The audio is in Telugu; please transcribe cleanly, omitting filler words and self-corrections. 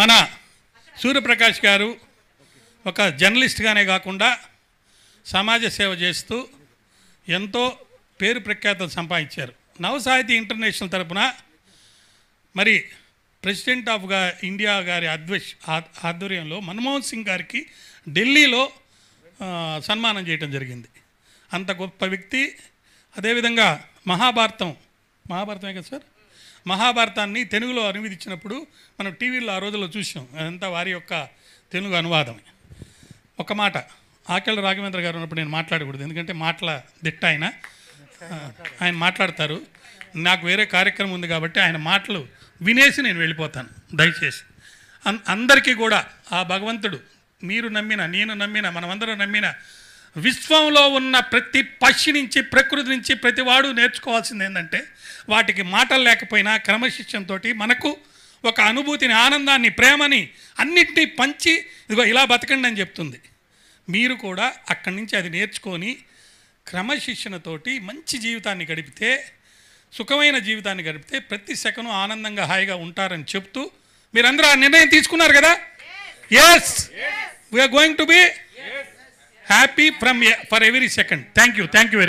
మన సూర్యప్రకాష్ గారు ఒక జర్నలిస్ట్గానే కాకుండా సమాజ సేవ చేస్తూ ఎంతో పేరు ప్రఖ్యాతలు సంపాదించారు. నవసాహితీ ఇంటర్నేషనల్ తరపున మరి ప్రెసిడెంట్ ఆఫ్ ఇండియా గారి ఆధ్వర్యంలో మన్మోహన్ సింగ్ గారికి ఢిల్లీలో సన్మానం చేయడం జరిగింది. అంత గొప్ప వ్యక్తి. అదేవిధంగా మహాభారతమే కదా సార్, మహాభారతాన్ని తెలుగులో అనువదించినప్పుడు మనం టీవీలో ఆ రోజుల్లో చూసాం. అదంతా వారి యొక్క తెలుగు అనువాదం. ఒక మాట ఆకెళ్ళ రాఘవేంద్ర గారు ఉన్నప్పుడు నేను మాట్లాడకూడదు, ఎందుకంటే మాటల దిట్ట ఆయన మాట్లాడతారు. నాకు వేరే కార్యక్రమం ఉంది కాబట్టి ఆయన మాటలు వినేసి నేను వెళ్ళిపోతాను. దయచేసి అందరికీ కూడా ఆ భగవంతుడు, మీరు నమ్మిన, నేను నమ్మిన, మనమందరం నమ్మిన విశ్వంలో ఉన్న ప్రతి పక్షి నుంచి, ప్రకృతి నుంచి ప్రతివాడు నేర్చుకోవాల్సింది ఏంటంటే, వాటికి మాటలు లేకపోయినా క్రమశిక్షణతో మనకు ఒక అనుభూతిని, ఆనందాన్ని, ప్రేమని అన్నింటినీ పంచి ఇదిగో ఇలా బతకండి అని చెప్తుంది. మీరు కూడా అక్కడి నుంచి అది నేర్చుకొని క్రమశిక్షణతోటి మంచి జీవితాన్ని గడిపితే, సుఖమైన జీవితాన్ని గడిపితే ప్రతి సెకను ఆనందంగా హాయిగా ఉంటారని చెప్తూ, మీరందరూ ఆ నిర్ణయం తీసుకున్నారు కదా. Yes, we're going to be happy for every second. Thank you very much.